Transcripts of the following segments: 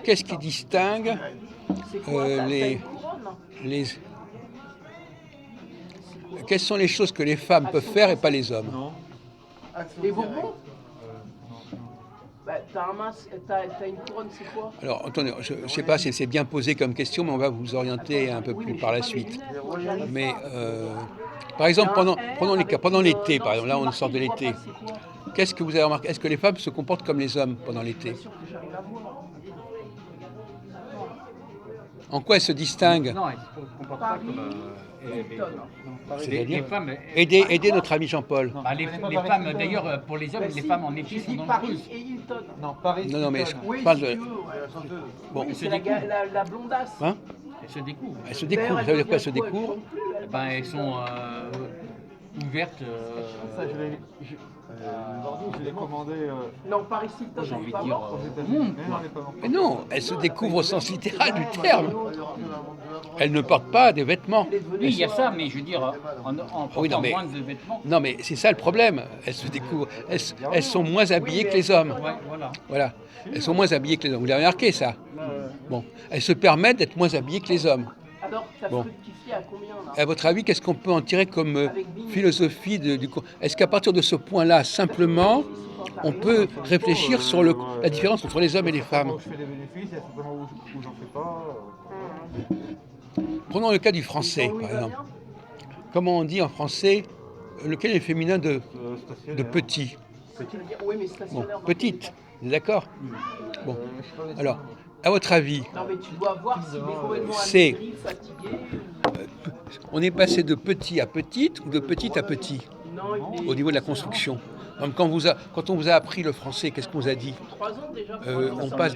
qu'est-ce qui distingue C'est quoi? T'as les, une couronne? les... Quelles sont les choses que les femmes peuvent faire et pas les hommes? Non. Les Bourbons? Bah, t'as une couronne, c'est quoi? Alors, attendez, je ne sais pas si c'est bien posé comme question, mais on va vous orienter un peu Oui, plus mais par j'ai la pas mes suite. lunettes, moi, j'arrive Mais, pas. par exemple, Il y a un pendant R les, avec pendant une, l'été, non, par exemple, ce qui là, est on marqué, sort de je vois l'été. pas, c'est quoi? Qu'est-ce que vous avez remarqué? Est-ce que les femmes se comportent comme les hommes pendant l'été? Bien sûr que j'arrive à voir. En quoi elles se distinguent? Non, elles ne se comportent pas comme Hilton. les C'est-à-dire femmes. aider notre ami Jean-Paul. Bah, les femmes, d'ailleurs, pour les hommes, Bah, les si, femmes en j'ai métier sont dit dangereuses. Paris et Hilton. Non, Paris. Non, mais je Oui, parle si de... tu veux, ouais. Bon, Oui, se c'est découvrent. la blondasse. Hein? Elles se découvrent. Elles se D'ailleurs, découvrent. Ça veut dire quoi, elles se devient découvrent? chante plus, elle. Ben, elles sont ouvertes. Ça, l'ordi, je l'ai commandé Non, Paris Hilton, J'ai elle envie est de pas dire, morte. aux États-Unis. monde, Mais quoi. non, elle est pas morte. Mais non, elles se découvrent au sens littéral du terme. Elles ne portent pas des vêtements. Elle est devenue Oui, il y a quoi? ça, mais je veux dire, en portant Oui, non, mais- moins de vêtements. Non, mais c'est ça le problème. Elles se découvrent. Elles sont moins habillées que les hommes. Ouais, voilà. Voilà. Elles sont moins habillées que les hommes. Vous l'avez remarqué, ça? Bon. Elles se permettent d'être moins habillées que les hommes. Alors, t'as Bon. fructifié à combien là? À votre avis, qu'est-ce qu'on peut en tirer comme philosophie du cours? Est-ce qu'à partir de ce point-là, simplement, on peut réfléchir sur la différence entre les hommes et les femmes? Où je fais des bénéfices, il y a certainement où j'en fais pas. Prenons le cas du français, par exemple. Comment on dit en français, lequel est le féminin de Stationnaire. petit? Oui, mais Bon, stationnaire. petite, d'accord? Bon, alors, à votre avis, Non, mais tu dois voir s'il est complètement C'est- amaigri, fatigué. on est passé de petit à petite ou de petit à petit Non, il est. au niveau de la construction? Donc, quand on vous a appris le français, qu'est-ce qu'on vous a dit? 3 ans déjà. On passe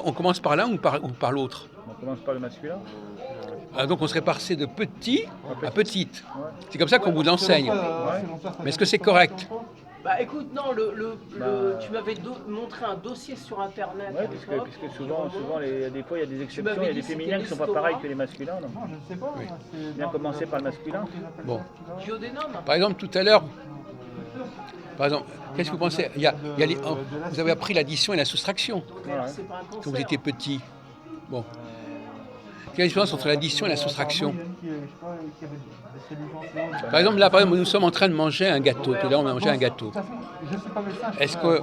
on commence par l'un ou par l'autre? On commence par le masculin. Ah, donc on serait passé de petit à petite. C'est comme ça qu'on vous l'enseigne. Mais est-ce que c'est correct? Bah écoute, non, tu m'avais montré un dossier sur internet. Ouais, à l'époque, puisque souvent des fois, il y a des exceptions, m'avais il y a dit des que féminins qui c'était ne sont pas pareils que les l'estomac. masculins. Non. Non, je ne sais pas. Oui. C'est Bien commencer par le masculin. Bon. Duodénum. Par exemple, tout à l'heure, qu'est-ce que vous pensez? Vous avez appris l'addition et la soustraction Alors, c'est pas un quand cancer. vous étiez petit. Bon. Quelle est la différence entre l'addition et la soustraction? Par exemple, là, nous sommes en train de manger un gâteau. Tout à l'heure, on a mangé un gâteau. Je suis pas médecin. Est-ce que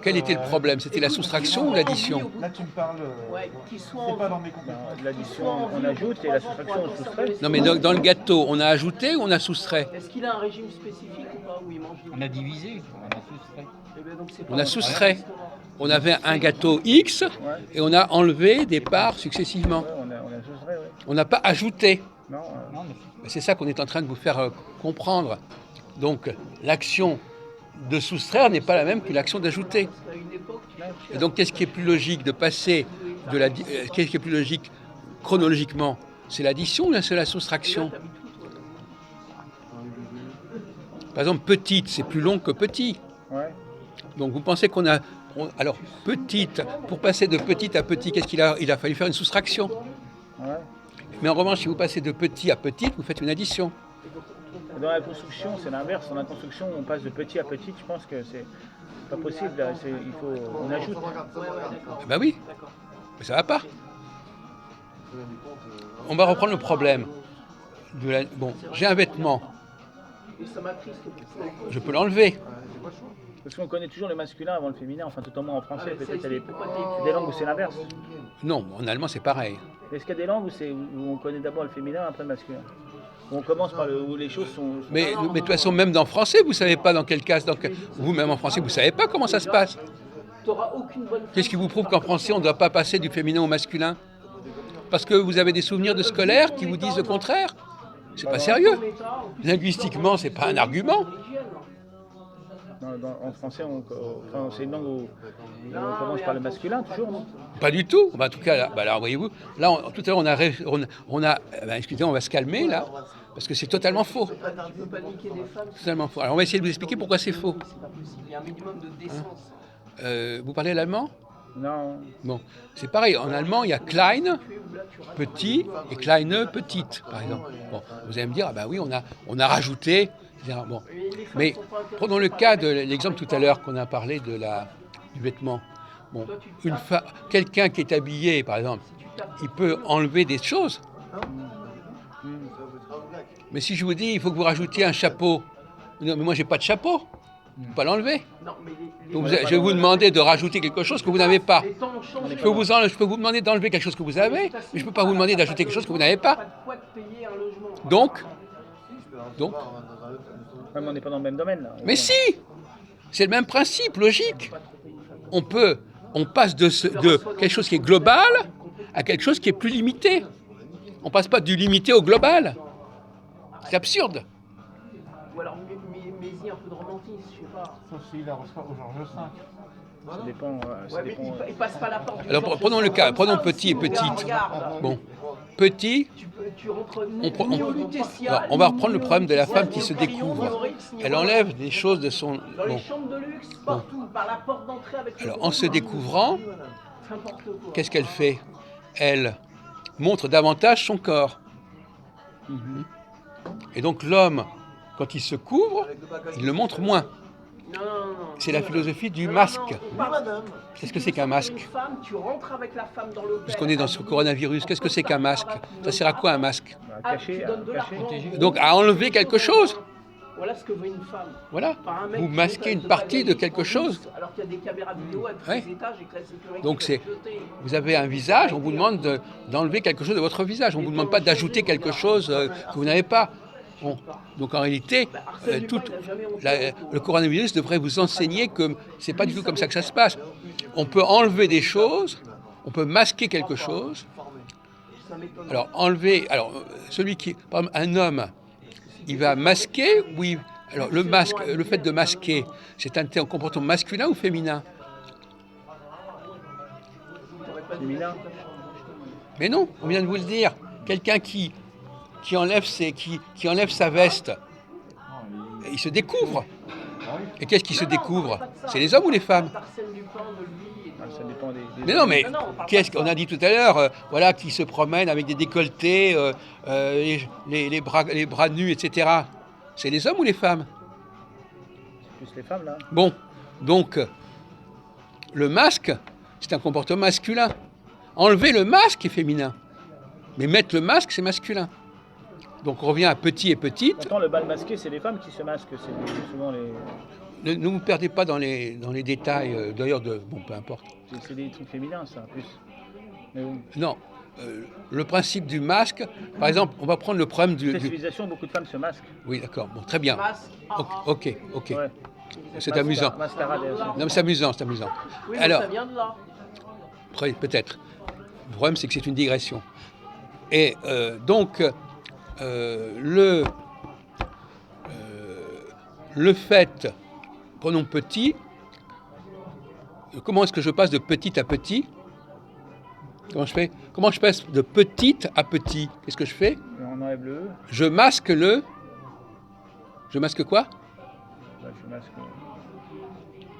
quel était le problème? C'était la soustraction ou l'addition? Là, tu me parles. Ouais, qui soit C'est en pas dans mes compétences. L'addition, on ajoute et la soustraction, on soustrait. Non, mais dans le gâteau, on a ajouté ou on a soustrait? Est-ce qu'il a un régime spécifique ou pas où il mange On a divisé, on a soustrait. Eh ben, donc, c'est On pas a un soustrait. cancer. On avait un gâteau X et on a enlevé des parts successivement. Ouais, on a soustrait, oui. On n'a pas ajouté. Non, Non, mais C'est ça qu'on est en train de vous faire comprendre. Donc, l'action de soustraire n'est pas la même que l'action d'ajouter. Parce qu'à une époque, tu cherchais Et donc, qu'est-ce qui est plus logique de passer de la, qu'est-ce qui est plus logique chronologiquement? C'est l'addition ou c'est la soustraction? t'habites où, toi? Par exemple, petite, c'est plus long que petit. ouais. Donc, vous pensez alors, petite, pour passer de petite à petit, qu'est-ce il a fallu faire une soustraction. Ouais. Mais en revanche, si vous passez de petit à petite, vous faites une addition. Dans la construction, c'est l'inverse. Dans la construction, on passe de petit à petit. Je pense que c'est pas possible. Là. On ajoute. Eh ben oui, D'accord. mais ça va pas. On va reprendre le problème. Bon, j'ai un vêtement, Et ça m'attriste beaucoup. je peux l'enlever. Parce qu'on connaît toujours le masculin avant le féminin. Enfin, tout au moins en français. Ah, mais ça Peut-être il y a explique pourquoi c'est des langues où c'est l'inverse. Non, en allemand c'est pareil. Est-ce qu'il y a des langues où on connaît d'abord le féminin après le masculin? Où on commence par où les choses sont. Mais de toute façon, même dans le français, vous savez pas dans quel cas. Vous, même en français, vous savez pas comment ça se passe. T'auras aucune bonne. Qu'est-ce qui vous prouve qu'en français, on ne doit pas passer du féminin au masculin? Parce que vous avez des souvenirs de scolaires qui vous disent le contraire? C'est pas sérieux. Linguistiquement, c'est pas un argument. En français, c'est une langue où on commence par le masculin toujours, non? Pas du tout. Bah, en tout cas, là, voyez-vous, là, tout à l'heure, excusez, on va se calmer, là, parce que c'est totalement faux. Tu peux pas niquer des femmes. Totalement faux. Alors, on va essayer de vous expliquer pourquoi c'est faux. C'est pas possible. Il y a un minimum de décence. Vous parlez l'allemand? Non. Bon, c'est pareil. En allemand, il y a klein, petit, et kleine, petite, par exemple. Bon, vous allez me dire, ah ben oui, on a rajouté, etc. Bon. Mais prenons le cas de l'exemple tout à l'heure qu'on a parlé du vêtement. Bon, Toi, tu quelqu'un qui est habillé, par exemple, si tu tapes il peut enlever des choses. Mm. Mais si je vous dis, il faut que vous rajoutiez un chapeau, non, mais moi j'ai pas de chapeau, je peux pas l'enlever. Non, mais Donc je vais vous demander de rajouter quelque chose que vous n'avez pas. les temps ont changé. Je peux vous demander d'enlever quelque chose que vous avez, mais je ne peux pas vous demander d'ajouter quelque chose que vous n'avez pas. Pas de quoi te payer un logement. Donc, Ouais, mais on n'est pas dans le même domaine là. mais si, c'est le même principe logique. On passe de quelque chose qui est global à quelque chose qui est plus limité. On passe pas du limité au global. C'est absurde. Ou alors, mais-y un peu de romantisme, je sais pas. Sauf s'il la reçoit au Georges V. Ça dépend. Ça Ouais, mais dépend il passe pas la porte du Alors, Georges prenons le V cas, comme prenons ça petit et aussi, petite. regarde. Bon, petit, Tu rentres on- ni au Lutetia, alors, on va ni reprendre le au problème de la Lutetia, femme ni qui au se Crillon, découvre. ni au Ritz, ni au Elle Rolex. enlève des choses de son... Dans les Bon, chambres de luxe, partout, par la porte d'entrée avec le alors grand en se lit. découvrant, N'importe quoi. qu'est-ce qu'elle fait? Elle montre davantage son corps. Et donc l'homme, quand il se couvre, il le montre moins. Non, non, non. C'est la philosophie du Non, masque. non, on parle- Qu'est-ce que c'est qu'un masque? Une femme, tu rentres avec la femme dans l'hôtel. Puisqu'on est dans ce coronavirus, qu'est-ce que c'est qu'un masque? Ça sert à quoi un masque? caché, Tu donnes de caché. l'argent. Donc à enlever quelque chose. Voilà ce que veut une femme. Voilà. Pas un mec Vous qui masquez veut une te partie de bagager quelque en chose. douce, alors qu'il y a des caméras vidéo à tous Ouais. les étages et que la sécurité Donc va c'est, te jeter. vous avez un visage, on vous demande d'enlever quelque chose de votre visage. On ne vous demande pas d'ajouter quelque chose que vous n'avez pas. Bon. Donc en réalité, le coronavirus devrait vous enseigner que c'est pas du tout comme ça que ça se passe. On peut enlever des choses, on peut masquer quelque chose. Alors enlever, celui qui, par exemple, un homme, il va masquer, oui. Alors le masque, le fait de masquer, c'est un comportement masculin ou féminin? Féminin. Mais non, on vient de vous le dire. Quelqu'un qui enlève sa veste, il se découvre. Et qu'est-ce qui se découvre? C'est les hommes ou les femmes? Ça dépend des Mais non, mais qu'est-ce qu'on a dit tout à l'heure? Voilà, qui se promènent avec des décolletés, les bras nus, etc. C'est les hommes ou les femmes? plus les femmes là. Bon, donc, le masque, c'est un comportement masculin. Enlever le masque est féminin. Mais mettre le masque, c'est masculin. Donc on revient à petit et petite. Pourtant, le bal masqué, c'est les femmes qui se masquent. C'est souvent les. Ne vous perdez pas dans les détails, d'ailleurs, bon, peu importe. C'est des trucs féminins, ça, en plus. Mais bon. Non, le principe du masque, par exemple, on va prendre le problème Cette civilisation, beaucoup de femmes se masquent. Oui, d'accord, bon, très bien. Ok. Ouais. C'est amusant. Mascarade. Non, mais c'est amusant. Oui, Alors, ça vient de là. peut-être. Le problème, c'est que c'est une digression. Et donc, le fait, prenons petit, comment est-ce que je passe de petit à petit? Comment je fais? Comment je passe de petite à petit? Qu'est-ce que je fais? On enlève le E. Je masque le... Je masque quoi? Bah, je masque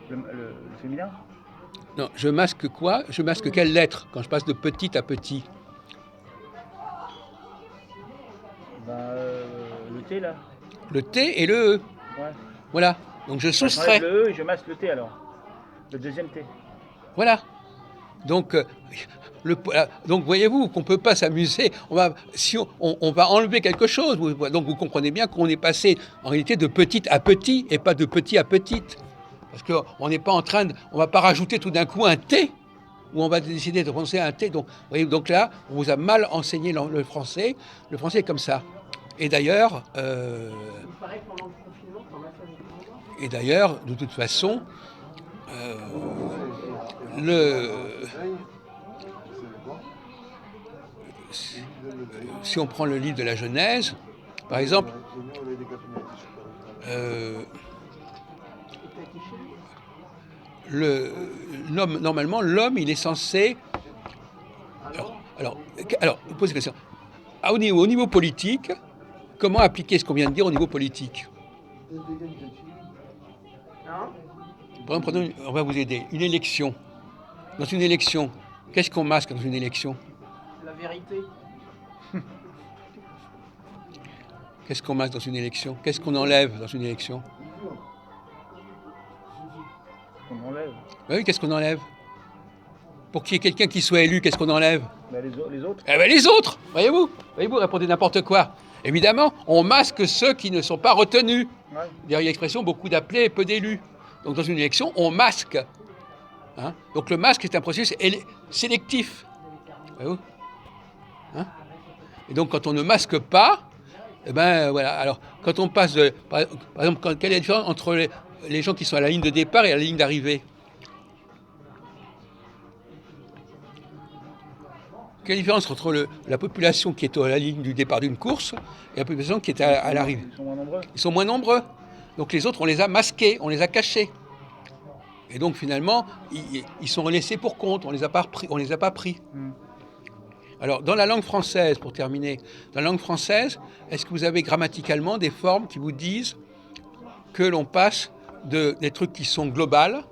le féminin. Non, je masque quoi? Je masque quelle lettre quand je passe de petit à petit? Bah, le T là. Le T et le E. Ouais. Voilà. Donc je soustrais. J'enlève le E et je masque le T alors. Le deuxième T. Voilà. Donc, donc voyez-vous qu'on ne peut pas s'amuser. On va enlever quelque chose. Donc vous comprenez bien qu'on est passé en réalité de petit à petit et pas de petit à petite. Parce qu'on n'est pas en train de... On ne va pas rajouter tout d'un coup un T, ou on va décider de prononcer un T. Donc, vous voyez, donc là, on vous a mal enseigné le français. Le français est comme ça. Et d'ailleurs... Il paraît que pendant le confinement, t'en as fait beaucoup. Et d'ailleurs, de toute façon, si on prend le livre de la Genèse, par exemple, normalement, l'homme, il est censé... Alors, posez la question. Au niveau politique, comment appliquer ce qu'on vient de dire au niveau politique? Par exemple, on va vous aider. Une élection. Dans une élection, qu'est-ce qu'on masque dans une élection? La vérité. Qu'est-ce qu'on masque dans une élection? Qu'est-ce qu'on enlève dans une élection? On enlève. Oui, qu'est-ce qu'on enlève? Pour qu'il y ait quelqu'un qui soit élu, qu'est-ce qu'on enlève? Ben, les autres. Eh bien, les autres, voyez-vous, répondez n'importe quoi. Évidemment, on masque ceux qui ne sont pas retenus. Ouais. Derrière l'expression, beaucoup d'appelés et peu d'élus. Donc dans une élection, on masque. Hein? Donc le masque est un processus sélectif. Voyez-vous, hein? Et donc quand on ne masque pas, eh ben voilà. Alors quand on passe de, par exemple, quelle est la différence entre les gens qui sont à la ligne de départ et à la ligne d'arrivée? Quelle est la différence entre la population qui est à la ligne du départ d'une course et la population qui est à l'arrivée? Ils sont moins nombreux. Ils sont moins nombreux. Donc les autres, on les a masqués, on les a cachés. Et donc finalement, ils sont laissés pour compte, on les a pas pris. Alors dans la langue française, pour terminer, dans la langue française, est-ce que vous avez grammaticalement des formes qui vous disent que l'on passe des trucs qui sont globales,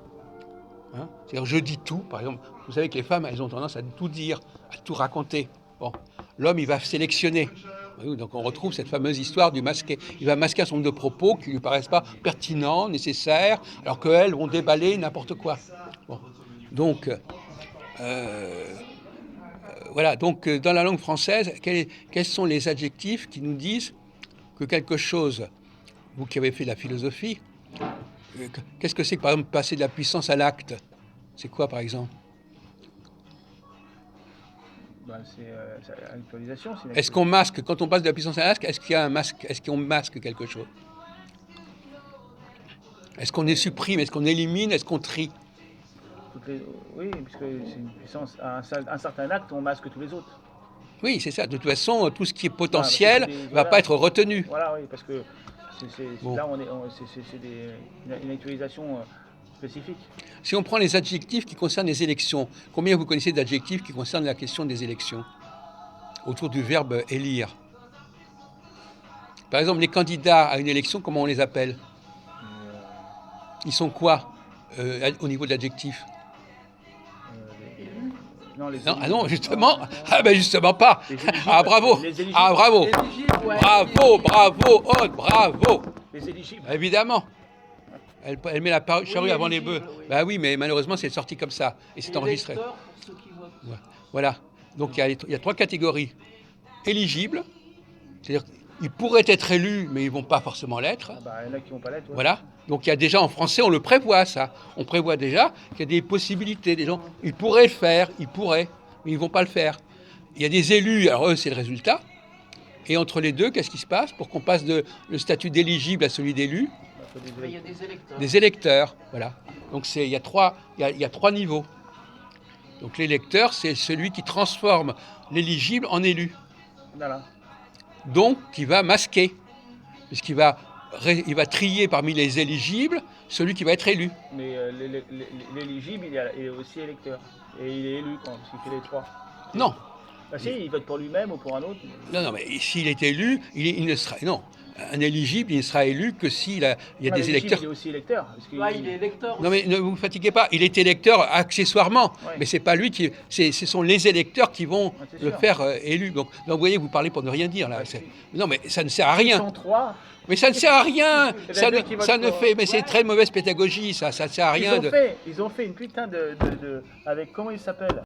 hein, c'est-à-dire je dis tout, par exemple, vous savez que les femmes, elles ont tendance à tout dire, à tout raconter. Bon, l'homme, il va sélectionner. Donc on retrouve cette fameuse histoire du masqué. Il va masquer un certain nombre de propos qui ne lui paraissent pas pertinents, nécessaires, alors qu'elles vont déballer n'importe quoi. Bon. Donc, voilà. Donc dans la langue française, quels sont les adjectifs qui nous disent que quelque chose, vous qui avez fait de la philosophie, qu'est-ce que c'est que par exemple passer de la puissance à l'acte? C'est quoi par exemple? Ben, c'est l'actualisation. Est-ce qu'on masque, quand on passe de la puissance à l'acte, est-ce qu'il y a un masque? Est-ce qu'on masque quelque chose? Est-ce qu'on supprime? Est-ce qu'on élimine? Est-ce qu'on trie? Oui, puisque c'est une puissance. À un certain acte, on masque tous les autres. Oui, c'est ça. De toute façon, tout ce qui est potentiel ne va voilà. pas être retenu. Voilà, oui, parce que Bon. là, c'est une actualisation spécifique. Si on prend les adjectifs qui concernent les élections, combien vous connaissez d'adjectifs qui concernent la question des élections autour du verbe élire? Par exemple, les candidats à une élection, comment on les appelle? Ils sont quoi au niveau de l'adjectif? Non, Ah non, justement, ah ben justement pas. Ah bravo, ah bravo, Les éligibles, ouais, bravo, Aude, bravo. Les éligibles. Évidemment. Elle met la charrue Oui, avant les éligible, bœufs. oui. Bah oui, mais malheureusement, c'est sorti comme ça. Et c'est les enregistré. lecteurs, ceux qui votent. Ouais. Voilà. Donc il y a 3 catégories. Éligibles, c'est-à-dire qu'ils pourraient être élus, mais ils ne vont pas forcément l'être. Ah bah, il y en a qui vont pas l'être. Ouais. Voilà. Donc il y a déjà en français, on le prévoit ça. On prévoit déjà qu'il y a des possibilités. Des gens, ils pourraient le faire, mais ils ne vont pas le faire. Il y a des élus, alors eux, c'est le résultat. Et entre les deux, qu'est-ce qui se passe pour qu'on passe de le statut d'éligible à celui d'élu? Il y a des électeurs. Des électeurs, voilà. Donc il y a 3 niveaux. Donc l'électeur, c'est celui qui transforme l'éligible en élu. Voilà. Donc qui va masquer, puisqu'il va trier parmi les éligibles celui qui va être élu. Mais l'éligible, il est aussi électeur. Et il est élu quand il fait les 3. Non, Bah si, il vote pour lui-même ou pour un autre. non, mais s'il est élu, il ne sera... Non, un éligible, il ne sera élu que s'il y a des électeurs. Il est aussi électeur. Parce qu'il- Là, il est électeur. Non mais ne vous fatiguez pas, il est électeur accessoirement, Ouais. mais c'est pas lui qui... Ce sont les électeurs qui vont Ouais, c'est le sûr. faire élu. Donc vous voyez, vous parlez pour ne rien dire là. Non mais ça ne sert à rien. 103. Mais ça ne sert à rien. Il y en a Ça deux ne, qui votent ça ne pour- fait... Mais c'est Ouais. très mauvaise pédagogie, ça ne sert à rien. Ils ont fait une putain avec comment il s'appelle